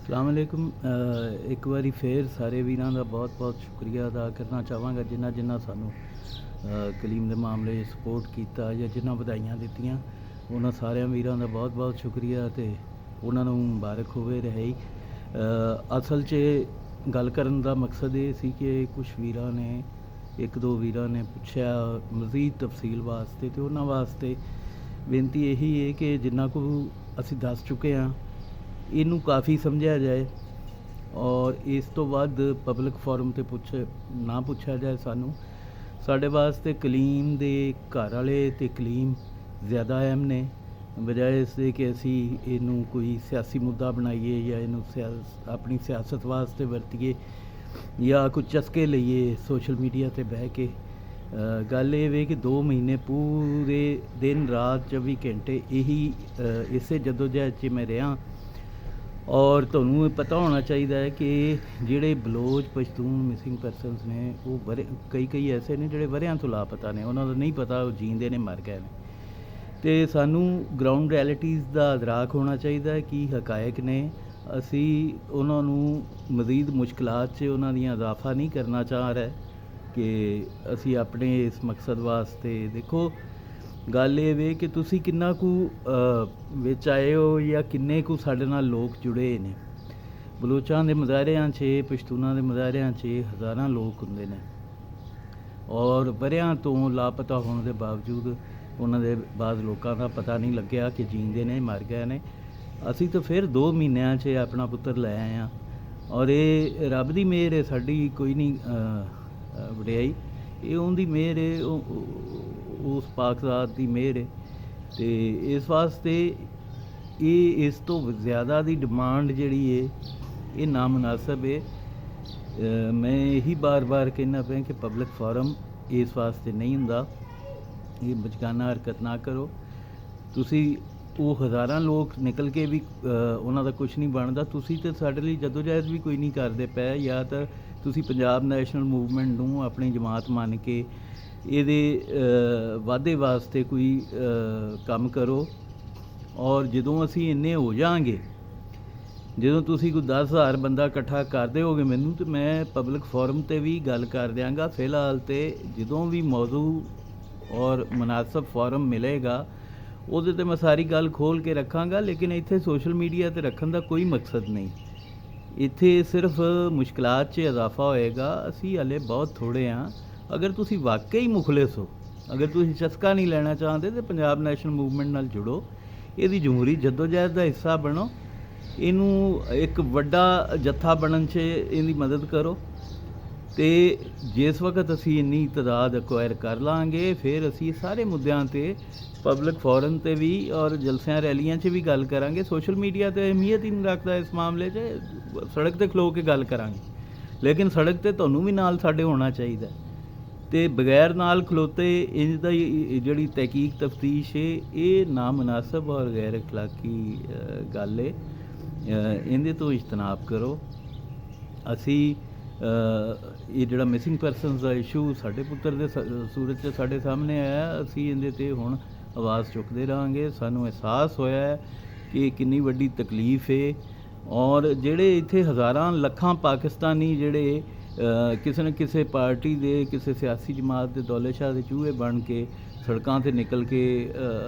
ਸਲਾਮੁਅਲੈकुम। ਇੱਕ ਵਾਰੀ ਫੇਰ ਸਾਰੇ ਵੀਰਾਂ ਦਾ ਬਹੁਤ ਬਹੁਤ ਸ਼ੁਕਰੀਆ ਅਦਾ ਕਰਨਾ ਚਾਹਾਂਗਾ ਜਿਨ੍ਹਾਂ ਸਾਨੂੰ ਕਲੀਮ ਦੇ ਮਾਮਲੇ 'ਚ ਸਪੋਰਟ ਕੀਤਾ ਜਾਂ ਜਿਨ੍ਹਾਂ ਵਧਾਈਆਂ ਦਿੱਤੀਆਂ। ਉਹਨਾਂ ਸਾਰਿਆਂ ਵੀਰਾਂ ਦਾ ਬਹੁਤ ਬਹੁਤ ਸ਼ੁਕਰੀਆ ਅਤੇ ਉਹਨਾਂ ਨੂੰ ਮੁਬਾਰਕ ਹੋਵੇ ਰਿਹਾਈ। ਅਸਲ 'ਚ ਗੱਲ ਕਰਨ ਦਾ ਮਕਸਦ ਇਹ ਸੀ ਕਿ ਕੁਝ ਵੀਰਾਂ ਨੇ ਇੱਕ ਦੋ ਵੀਰਾਂ ਨੇ ਪੁੱਛਿਆ ਮਜ਼ੀਦ ਤਫਸੀਲ ਵਾਸਤੇ, ਅਤੇ ਉਹਨਾਂ ਵਾਸਤੇ ਬੇਨਤੀ ਇਹੀ ਹੈ ਕਿ ਜਿੰਨਾ ਕੁ ਅਸੀਂ ਦੱਸ ਚੁੱਕੇ ਹਾਂ ਇਹਨੂੰ ਕਾफ़ी ਸਮਝਿਆ ਜਾਏ ਔਰ ਇਸ ਤੋਂ ਵੱਧ ਪਬਲਿਕ ਫੋਰਮ 'ਤੇ ਨਾ ਪੁੱਛਿਆ ਜਾਏ। ਸਾਡੇ ਵਾਸਤੇ ਕਲੀਮ ਦੇ ਘਰ ਵਾਲੇ ਅਤੇ ਕਲੀਮ ਜ਼ਿਆਦਾ ਅਹਿਮ ਨੇ, ਬਜਾਏ ਇਸ ਦੇ ਕਿ ਅਸੀਂ ਇਹਨੂੰ ਕੋਈ ਸਿਆਸੀ ਮੁੱਦਾ ਬਣਾਈਏ ਜਾਂ ਇਹਨੂੰ ਆਪਣੀ ਸਿਆਸਤ ਵਾਸਤੇ ਵਰਤੀਏ ਜਾਂ ਕੁਝ ਚਸਕੇ ਲਈਏ ਸੋਸ਼ਲ ਮੀਡੀਆ 'ਤੇ ਬਹਿ ਕੇ। ਗੱਲ ਇਹ ਵੇ ਕਿ 2 ਮਹੀਨੇ ਪੂਰੇ ਦਿਨ ਰਾਤ 24 ਘੰਟੇ ਇਹੀ ਇਸੇ ਜਦੋਜਹਿਦ 'ਚ ਮੈਂ ਰਿਹਾ। ਔਰ ਤੁਹਾਨੂੰ ਪਤਾ ਹੋਣਾ ਚਾਹੀਦਾ ਹੈ ਕਿ ਜਿਹੜੇ ਬਲੋਚ ਪਸ਼ਤੂਨ ਮਿਸਿੰਗ ਪਰਸਨਸ ਨੇ ਉਹ ਕਈ ਐਸੇ ਨੇ ਜਿਹੜੇ ਵਰਿਆਂ ਤੋਂ ਲਾਪਤਾ ਨੇ, ਉਹਨਾਂ ਦਾ ਨਹੀਂ ਪਤਾ ਉਹ ਜੀਂਦੇ ਨੇ ਮਰ ਗਏ ਨੇ। ਅਤੇ ਸਾਨੂੰ ਗਰਾਊਂਡ ਰਿਐਲਿਟੀਜ਼ ਦਾ ਅਦਰਾਕ ਹੋਣਾ ਚਾਹੀਦਾ ਹੈ, ਕੀ ਹਕਾਇਕ ਨੇ। ਅਸੀਂ ਉਹਨਾਂ ਨੂੰ ਮਜ਼ੀਦ ਮੁਸ਼ਕਿਲਾਤ 'ਚ ਉਹਨਾਂ ਦੀਆਂ ਇਜ਼ਾਫਾ ਨਹੀਂ ਕਰਨਾ ਚਾਹ ਰਹੇ ਕਿ ਅਸੀਂ ਆਪਣੇ ਇਸ ਮਕਸਦ ਵਾਸਤੇ ਦੇਖੋ। ਗੱਲ ਇਹ ਵੇ ਕਿ ਤੁਸੀਂ ਕਿੰਨਾ ਕੁ ਵਿੱਚ ਆਏ ਹੋ ਜਾਂ ਕਿੰਨੇ ਕੁ ਸਾਡੇ ਨਾਲ ਲੋਕ ਜੁੜੇ ਨੇ। ਬਲੋਚਾਂ ਦੇ ਮੁਜ਼ਾਹਰਿਆਂ 'ਚ ਪਸ਼ਤੂਨਾਂ ਦੇ ਮੁਜ਼ਾਹਰਿਆਂ 'ਚ ਹਜ਼ਾਰਾਂ ਲੋਕ ਹੁੰਦੇ ਨੇ ਔਰ ਵਰਿਆਂ ਤੋਂ ਲਾਪਤਾ ਹੋਣ ਦੇ ਬਾਵਜੂਦ ਉਹਨਾਂ ਦੇ ਬਾਅਦ ਲੋਕਾਂ ਦਾ ਪਤਾ ਨਹੀਂ ਲੱਗਿਆ ਕਿ ਜੀਂਦੇ ਨੇ ਮਰ ਗਏ ਨੇ। ਅਸੀਂ ਤਾਂ ਫਿਰ 2 ਮਹੀਨਿਆਂ 'ਚ ਆਪਣਾ ਪੁੱਤਰ ਲੈ ਆਏ ਹਾਂ ਔਰ ਇਹ ਰੱਬ ਦੀ ਮਿਹਰ ਹੈ, ਸਾਡੀ ਕੋਈ ਨਹੀਂ ਵਡਿਆਈ, ਇਹ ਉਹਦੀ ਮਿਹਰ ਹੈ, ਉਸ ਪਾਕਜ਼ਾਤ ਦੀ ਮਿਹਰ ਹੈ। ਅਤੇ ਇਸ ਵਾਸਤੇ ਇਸ ਤੋਂ ਜ਼ਿਆਦਾ ਦੀ ਡਿਮਾਂਡ ਜਿਹੜੀ ਹੈ ਇਹ ਨਾਮੁਨਾਸਬ ਹੈ। ਮੈਂ ਇਹੀ ਬਾਰ-ਬਾਰ ਕਹਿੰਦਾ ਪਿਆ ਕਿ ਪਬਲਿਕ ਫੋਰਮ ਇਸ ਵਾਸਤੇ ਨਹੀਂ ਹੁੰਦਾ, ਇਹ ਬਚਕਾਨਾ ਹਰਕਤ ਨਾ ਕਰੋ। ਤੁਸੀਂ ਉਹ ਹਜ਼ਾਰਾਂ ਲੋਕ ਨਿਕਲ ਕੇ ਵੀ ਉਹਨਾਂ ਦਾ ਕੁਛ ਨਹੀਂ ਬਣਦਾ। ਤੁਸੀਂ ਤਾਂ ਸਾਡੇ ਲਈ ਜਦੋਜਹਿਦ ਵੀ ਕੋਈ ਨਹੀਂ ਕਰਦੇ ਪਏ, ਜਾਂ ਤਾਂ ਤੁਸੀਂ ਪੰਜਾਬ ਨੈਸ਼ਨਲ ਮੂਵਮੈਂਟ ਨੂੰ ਆਪਣੀ ਜਮਾਤ ਮੰਨ ਕੇ ਇਹਦੇ ਵਾਧੇ ਵਾਸਤੇ ਕੋਈ ਕੰਮ ਕਰੋ। ਔਰ ਜਦੋਂ ਅਸੀਂ ਇੰਨੇ ਹੋ ਜਾਵਾਂਗੇ, ਜਦੋਂ ਤੁਸੀਂ ਕੋਈ 10,000 ਬੰਦਾ ਇਕੱਠਾ ਕਰ ਦਿਓਗੇ ਮੈਨੂੰ, ਤਾਂ ਮੈਂ ਪਬਲਿਕ ਫੋਰਮ 'ਤੇ ਵੀ ਗੱਲ ਕਰ ਦਿਆਂਗਾ। ਫਿਲਹਾਲ ਤਾਂ ਜਦੋਂ ਵੀ ਮੌਜੂ ਔਰ ਮੁਨਾਸਬ ਫੋਰਮ ਮਿਲੇਗਾ ਉਹਦੇ 'ਤੇ ਮੈਂ ਸਾਰੀ ਗੱਲ ਖੋਲ੍ਹ ਕੇ ਰੱਖਾਂਗਾ। ਲੇਕਿਨ ਇੱਥੇ ਸੋਸ਼ਲ ਮੀਡੀਆ 'ਤੇ ਰੱਖਣ ਦਾ ਕੋਈ ਮਕਸਦ ਨਹੀਂ, ਇੱਥੇ ਸਿਰਫ ਮੁਸ਼ਕਿਲਾਤ 'ਚ ਇਜ਼ਾਫਾ ਹੋਏਗਾ। ਅਸੀਂ ਹਾਲੇ ਬਹੁਤ ਥੋੜ੍ਹੇ ਹਾਂ। ਅਗਰ ਤੁਸੀਂ ਵਾਕਈ ਮੁਖਲਿਸ ਹੋ, ਅਗਰ ਤੁਸੀਂ ਚਸਕਾ ਨਹੀਂ ਲੈਣਾ ਚਾਹੁੰਦੇ ਤਾਂ ਪੰਜਾਬ ਨੈਸ਼ਨਲ ਮੂਵਮੈਂਟ ਨਾਲ ਜੁੜੋ, ਇਹਦੀ ਜਮਹੂਰੀ ਜਦੋਜਹਿਦ ਦਾ ਹਿੱਸਾ ਬਣੋ, ਇਹਨੂੰ ਇੱਕ ਵੱਡਾ ਜੱਥਾ ਬਣਨ 'ਚ ਇਹਦੀ ਮਦਦ ਕਰੋ। ਅਤੇ ਜਿਸ ਵਕਤ ਅਸੀਂ ਇੰਨੀ ਤਾਦਾਦ ਐਕਵਾਇਰ ਕਰ ਲਾਂਗੇ ਫਿਰ ਅਸੀਂ ਸਾਰੇ ਮੁੱਦਿਆਂ 'ਤੇ ਪਬਲਿਕ ਫੋਰਮ 'ਤੇ ਵੀ ਔਰ ਜਲਸਿਆਂ ਰੈਲੀਆਂ 'ਚ ਵੀ ਗੱਲ ਕਰਾਂਗੇ। ਸੋਸ਼ਲ ਮੀਡੀਆ 'ਤੇ ਅਹਿਮੀਅਤ ਹੀ ਨਹੀਂ ਰੱਖਦਾ ਇਸ ਮਾਮਲੇ 'ਚ, ਸੜਕ 'ਤੇ ਖਲੋ ਕੇ ਗੱਲ ਕਰਾਂਗੇ। ਲੇਕਿਨ ਸੜਕ 'ਤੇ ਤੁਹਾਨੂੰ ਵੀ ਨਾਲ ਸਾਡੇ ਹੋਣਾ ਚਾਹੀਦਾ, ਅਤੇ ਬਗੈਰ ਨਾਲ ਖਲੋਤੇ ਇੰਜ ਦਾ ਜਿਹੜੀ ਤਹਿਕੀਕ ਤਫਤੀਸ਼ ਹੈ ਇਹ ਨਾਮੁਨਾਸਬ ਔਰ ਗੈਰ ਅਖਲਾਕੀ ਗੱਲ ਹੈ। ਇਹਦੇ ਤੋਂ ਇਜਤਨਾਬ ਕਰੋ। ਅਸੀਂ ਇਹ ਜਿਹੜਾ ਮਿਸਿੰਗ ਪਰਸਨਸ ਦਾ ਇਸ਼ੂ ਸਾਡੇ ਪੁੱਤਰ ਦੇ ਸੂਰਤ 'ਚ ਸਾਡੇ ਸਾਹਮਣੇ ਆਇਆ, ਅਸੀਂ ਇਹਦੇ 'ਤੇ ਹੁਣ ਆਵਾਜ਼ ਚੁੱਕਦੇ ਰਹਾਂਗੇ। ਸਾਨੂੰ ਅਹਿਸਾਸ ਹੋਇਆ ਹੈ ਕਿ ਕਿੰਨੀ ਵੱਡੀ ਤਕਲੀਫ ਹੈ ਔਰ ਜਿਹੜੇ ਇੱਥੇ ਹਜ਼ਾਰਾਂ ਲੱਖਾਂ ਪਾਕਿਸਤਾਨੀ ਜਿਹੜੇ ਕਿਸੇ ਨਾ ਕਿਸੇ ਪਾਰਟੀ ਦੇ ਕਿਸੇ ਸਿਆਸੀ ਜਮਾਤ ਦੇ ਦੌਲੇ ਸ਼ਾਹ ਦੇ ਚੂਹੇ ਬਣ ਕੇ ਸੜਕਾਂ 'ਤੇ ਨਿਕਲ ਕੇ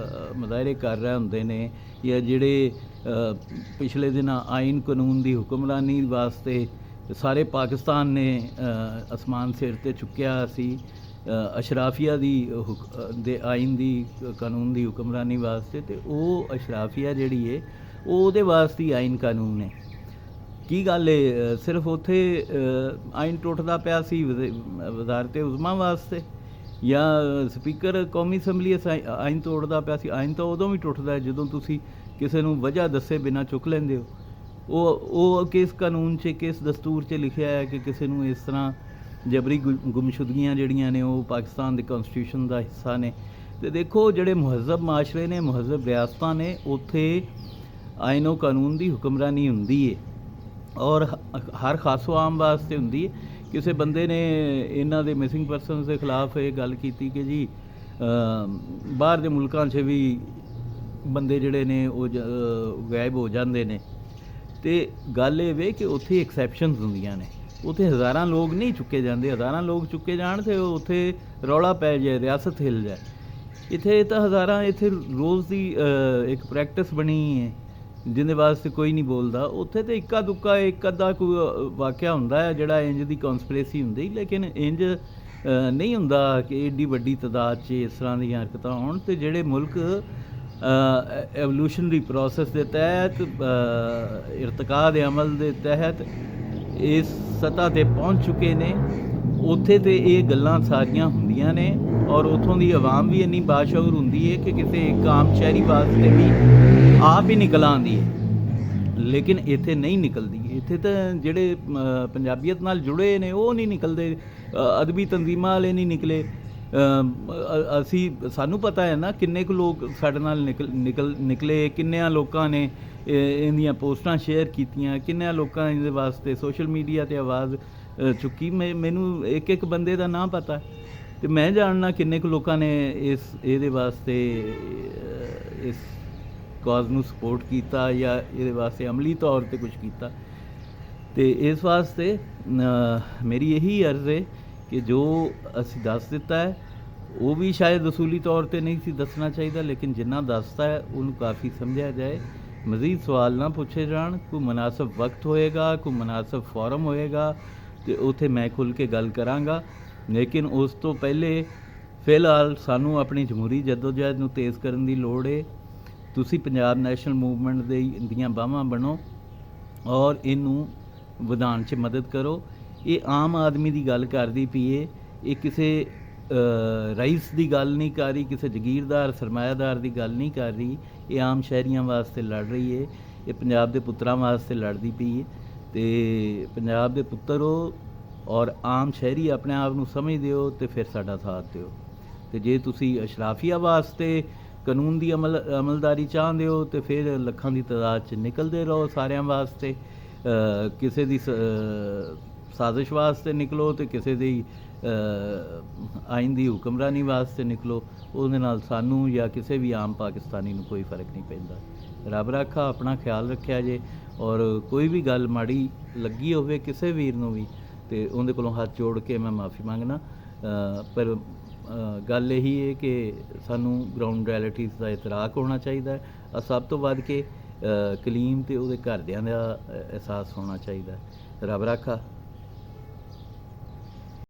ਮੁਜ਼ਾਹਰੇ ਕਰ ਰਹੇ ਹੁੰਦੇ ਨੇ, ਜਾਂ ਜਿਹੜੇ ਪਿਛਲੇ ਦਿਨਾਂ ਆਈਨ ਕਾਨੂੰਨ ਦੀ ਹੁਕਮਰਾਨੀ ਵਾਸਤੇ ਸਾਰੇ ਪਾਕਿਸਤਾਨ ਨੇ ਅਸਮਾਨ ਸਿਰ 'ਤੇ ਚੁੱਕਿਆ ਸੀ, ਅਸ਼ਰਾਫੀਆ ਦੇ ਆਈਨ ਦੀ ਕਾਨੂੰਨ ਦੀ ਹੁਕਮਰਾਨੀ ਵਾਸਤੇ। ਅਤੇ ਉਹ ਅਸ਼ਰਾਫੀਆ ਜਿਹੜੀ ਹੈ ਉਹਦੇ ਵਾਸਤੇ ਹੀ ਆਈਨ ਕਾਨੂੰਨ ਹੈ। ਕੀ ਗੱਲ ਹੈ, ਸਿਰਫ ਉੱਥੇ ਆਈਨ ਟੁੱਟਦਾ ਪਿਆ ਸੀ ਵਜ਼ਾਰਤ ਉਜ਼ਮਾ ਵਾਸਤੇ, ਜਾਂ ਸਪੀਕਰ ਕੌਮੀ ਅਸੈਂਬਲੀ ਆਈਨ ਤੋੜਦਾ ਪਿਆ ਸੀ। ਆਈਨ ਤਾਂ ਉਦੋਂ ਵੀ ਟੁੱਟਦਾ ਜਦੋਂ ਤੁਸੀਂ ਕਿਸੇ ਨੂੰ ਵਜ੍ਹਾ ਦੱਸੇ ਬਿਨਾਂ ਚੁੱਕ ਲੈਂਦੇ ਹੋ। ਉਹ ਕਿਸ ਕਾਨੂੰਨ 'ਚ ਕਿਸ ਦਸਤੂਰ 'ਚ ਲਿਖਿਆ ਹੈ ਕਿ ਕਿਸੇ ਨੂੰ ਇਸ ਤਰ੍ਹਾਂ ਜਬਰੀ ਗੁੰਮਸ਼ੁਦਗੀਆਂ ਜਿਹੜੀਆਂ ਨੇ ਉਹ ਪਾਕਿਸਤਾਨ ਦੇ ਕੌਨਸਟੀਟਿਊਸ਼ਨ ਦਾ ਹਿੱਸਾ ਨੇ। ਅਤੇ ਦੇਖੋ ਜਿਹੜੇ ਮਹੱਜ਼ਬ ਮਾਸ਼ਰੇ ਨੇ, ਮਹੱਜ਼ਬ ਰਿਆਸਤਾਂ ਨੇ, ਉੱਥੇ ਆਈਨੋ ਕਾਨੂੰਨ ਦੀ ਹੁਕਮਰਾਨੀ ਹੁੰਦੀ ਹੈ ਔਰ ਹਰ ਖਾਸੋ ਆਮ ਵਾਸਤੇ ਹੁੰਦੀ ਹੈ। ਕਿਸੇ ਬੰਦੇ ਨੇ ਇਹਨਾਂ ਦੇ ਮਿਸਿੰਗ ਪਰਸਨਸ ਦੇ ਖਿਲਾਫ ਇਹ ਗੱਲ ਕੀਤੀ ਕਿ ਜੀ ਬਾਹਰ ਦੇ ਮੁਲਕਾਂ 'ਚ ਵੀ ਬੰਦੇ ਜਿਹੜੇ ਨੇ ਉਹ ਗਾਇਬ ਹੋ ਜਾਂਦੇ ਨੇ, ਤੇ ਗੱਲ ਇਹ ਵੇ ਕਿ ਉੱਥੇ ਐਕਸੈਪਸ਼ਨਸ ਹੁੰਦੀਆਂ ਨੇ, ਉੱਥੇ ਹਜ਼ਾਰਾਂ ਲੋਕ ਨਹੀਂ ਚੁੱਕੇ ਜਾਂਦੇ, ਹਜ਼ਾਰਾਂ ਲੋਕ ਚੁੱਕੇ ਜਾਣ ਤੇ ਉੱਥੇ ਰੌਲਾ ਪੈ ਜਾਏ, ਰਿਆਸਤ ਹਿੱਲ ਜਾਏ। ਇੱਥੇ ਤਾਂ ਹਜ਼ਾਰਾਂ, ਇੱਥੇ ਰੋਜ਼ ਦੀ ਇੱਕ ਪ੍ਰੈਕਟਿਸ ਬਣੀ ਹੈ ਜਿਹਦੇ ਵਾਸਤੇ ਕੋਈ ਨਹੀਂ ਬੋਲਦਾ। ਉੱਥੇ ਤੇ ਇੱਕਾ ਦੁੱਕਾ ਇੱਕ ਅੱਧਾ ਕੋਈ ਵਾਕਿਆ ਹੁੰਦਾ ਹੈ ਜਿਹੜਾ ਇੰਜ ਦੀ ਕੌਂਸਪੀਰੇਸੀ ਹੁੰਦੀ, ਲੇਕਿਨ ਇੰਜ ਨਹੀਂ ਹੁੰਦਾ ਕਿ ਏਡੀ ਵੱਡੀ ਤਾਦਾਦ 'ਚ ਇਸ ਤਰ੍ਹਾਂ ਦੀਆਂ ਹਰਕਤਾਂ ਹੋਣ। ਤੇ ਜਿਹੜੇ ਮੁਲਕ ਐਵੋਲੂਸ਼ਨਰੀ ਪ੍ਰੋਸੈਸ ਦੇ ਤਹਿਤ, ਇਰਤਕਾ ਦੇ ਅਮਲ ਦੇ ਤਹਿਤ ਇਸ ਸਤ੍ਹਾ 'ਤੇ ਪਹੁੰਚ ਚੁੱਕੇ ਨੇ, ਉੱਥੇ ਤੇ ਇਹ ਗੱਲਾਂ ਸਾਰੀਆਂ ਹੁੰਦੀਆਂ ਨੇ ਔਰ ਉੱਥੋਂ ਦੀ ਆਵਾਮ ਵੀ ਇੰਨੀ ਬਾਸ਼ਊਰ ਹੁੰਦੀ ਹੈ ਕਿ ਕਿਸੇ ਇੱਕ ਆਮ ਸ਼ਹਿਰੀ ਵਾਸਤੇ ਵੀ ਆਪ ਹੀ ਨਿਕਲ ਆਉਂਦੀ ਹੈ, ਲੇਕਿਨ ਇੱਥੇ ਨਹੀਂ ਨਿਕਲਦੀ। ਇੱਥੇ ਤਾਂ ਜਿਹੜੇ ਪੰਜਾਬੀਅਤ ਨਾਲ ਜੁੜੇ ਨੇ ਉਹ ਨਹੀਂ ਨਿਕਲਦੇ, ਅਦਬੀ ਤਨਜ਼ੀਮਾਂ ਵਾਲੇ ਨਹੀਂ ਨਿਕਲੇ। ਸਾਨੂੰ ਪਤਾ ਹੈ ਨਾ ਕਿੰਨੇ ਕੁ ਲੋਕ ਸਾਡੇ ਨਾਲ ਨਿਕਲੇ, ਕਿੰਨਿਆਂ ਲੋਕਾਂ ਨੇ ਇਹਦੀਆਂ ਪੋਸਟਾਂ ਸ਼ੇਅਰ ਕੀਤੀਆਂ, ਕਿੰਨਿਆਂ ਲੋਕਾਂ ਇਹਦੇ ਵਾਸਤੇ ਸੋਸ਼ਲ ਮੀਡੀਆ 'ਤੇ ਆਵਾਜ਼ ਚੁੱਕੀ। ਮੈਨੂੰ ਇੱਕ ਬੰਦੇ ਦਾ ਨਾਂ ਪਤਾ, ਅਤੇ ਮੈਂ ਜਾਣਨਾ ਕਿੰਨੇ ਕੁ ਲੋਕਾਂ ਨੇ ਇਹਦੇ ਵਾਸਤੇ, ਇਸ ਕਾਜ਼ ਨੂੰ ਸਪੋਰਟ ਕੀਤਾ ਜਾਂ ਇਹਦੇ ਵਾਸਤੇ ਅਮਲੀ ਤੌਰ 'ਤੇ ਕੁਛ ਕੀਤਾ। ਅਤੇ ਇਸ ਵਾਸਤੇ ਮੇਰੀ ਇਹੀ ਅਰਜ਼ ਹੈ ਕਿ ਜੋ ਅਸੀਂ ਦੱਸ ਦਿੱਤਾ ਹੈ ਉਹ ਵੀ ਸ਼ਾਇਦ ਅਸੂਲੀ ਤੌਰ 'ਤੇ ਨਹੀਂ ਸੀ ਦੱਸਣਾ ਚਾਹੀਦਾ, ਲੇਕਿਨ ਜਿੰਨਾ ਦੱਸਤਾ ਹੈ ਉਹਨੂੰ ਕਾਫੀ ਸਮਝਿਆ ਜਾਏ, ਮਜ਼ੀਦ ਸਵਾਲ ਨਾ ਪੁੱਛੇ ਜਾਣ। ਕੋਈ ਮੁਨਾਸਬ ਵਕਤ ਹੋਏਗਾ, ਕੋਈ ਮੁਨਾਸਬ ਫੋਰਮ ਹੋਏਗਾ ਅਤੇ ਉੱਥੇ ਮੈਂ ਖੁੱਲ੍ਹ ਕੇ ਗੱਲ ਕਰਾਂਗਾ। ਲੇਕਿਨ ਉਸ ਤੋਂ ਪਹਿਲੇ ਫਿਲਹਾਲ ਸਾਨੂੰ ਆਪਣੀ ਜਮਹੂਰੀ ਜਦੋਜਹਿਦ ਨੂੰ ਤੇਜ਼ ਕਰਨ ਦੀ ਲੋੜ ਹੈ। ਤੁਸੀਂ ਪੰਜਾਬ ਨੈਸ਼ਨਲ ਮੂਵਮੈਂਟ ਦੀਆਂ ਬਾਹਾਂ ਬਣੋ ਔਰ ਇਹਨੂੰ ਵਧਾਉਣ 'ਚ ਮਦਦ ਕਰੋ। ਇਹ ਆਮ ਆਦਮੀ ਦੀ ਗੱਲ ਕਰਦੀ ਪਈ ਹੈ, ਇਹ ਕਿਸੇ ਰਈਸ ਦੀ ਗੱਲ ਨਹੀਂ ਕਰ ਰਹੀ, ਕਿਸੇ ਜਗੀਰਦਾਰ ਸਰਮਾਇਆਦਾਰ ਦੀ ਗੱਲ ਨਹੀਂ ਕਰ ਰਹੀ। ਇਹ ਆਮ ਸ਼ਹਿਰੀਆਂ ਵਾਸਤੇ ਲੜ ਰਹੀ ਹੈ, ਇਹ ਪੰਜਾਬ ਦੇ ਪੁੱਤਰਾਂ ਵਾਸਤੇ ਲੜਦੀ ਪਈ ਹੈ। ਅਤੇ ਪੰਜਾਬ ਦੇ ਪੁੱਤਰ ਹੋ ਔਰ ਆਮ ਸ਼ਹਿਰੀ ਆਪਣੇ ਆਪ ਨੂੰ ਸਮਝਦੇ ਹੋ ਅਤੇ ਫਿਰ ਸਾਡਾ ਸਾਥ ਦਿਓ। ਅਤੇ ਜੇ ਤੁਸੀਂ ਅਸ਼ਰਾਫੀਆ ਵਾਸਤੇ ਕਾਨੂੰਨ ਦੀ ਅਮਲਦਾਰੀ ਚਾਹੁੰਦੇ ਹੋ ਅਤੇ ਫਿਰ ਲੱਖਾਂ ਦੀ ਤਾਦਾਦ 'ਚ ਨਿਕਲਦੇ ਰਹੋ ਸਾਰਿਆਂ ਵਾਸਤੇ। ਕਿਸੇ ਦੀ ਸਾਜ਼ਿਸ਼ ਵਾਸਤੇ ਨਿਕਲੋ ਅਤੇ ਕਿਸੇ ਦੀ ਆਇਨ ਦੀ ਹੁਕਮਰਾਨੀ ਵਾਸਤੇ ਨਿਕਲੋ, ਉਹਦੇ ਨਾਲ ਸਾਨੂੰ ਜਾਂ ਕਿਸੇ ਵੀ ਆਮ ਪਾਕਿਸਤਾਨੀ ਨੂੰ ਕੋਈ ਫਰਕ ਨਹੀਂ ਪੈਂਦਾ। ਰੱਬ ਰਾਖਾ, ਆਪਣਾ ਖਿਆਲ ਰੱਖਿਆ ਜੇ। ਔਰ ਕੋਈ ਵੀ ਗੱਲ ਮਾੜੀ ਲੱਗੀ ਹੋਵੇ ਕਿਸੇ ਵੀਰ ਨੂੰ ਵੀ ਅਤੇ ਉਹਦੇ ਕੋਲੋਂ ਹੱਥ ਜੋੜ ਕੇ ਮੈਂ ਮਾਫੀ ਮੰਗਣਾ। ਪਰ ਗੱਲ ਇਹੀ ਹੈ ਕਿ ਸਾਨੂੰ ਗਰਾਊਂਡ ਰਿਐਲਿਟੀਜ਼ ਦਾ ਇਤਰਾਕ ਹੋਣਾ ਚਾਹੀਦਾ ਹੈ। ਸਭ ਤੋਂ ਵੱਧ ਕੇ ਕਲੀਮ ਅਤੇ ਉਹਦੇ ਘਰਦਿਆਂ ਦਾ ਅਹਿਸਾਸ ਹੋਣਾ ਚਾਹੀਦਾ ਹੈ। ਰੱਬ ਰਾਖਾ।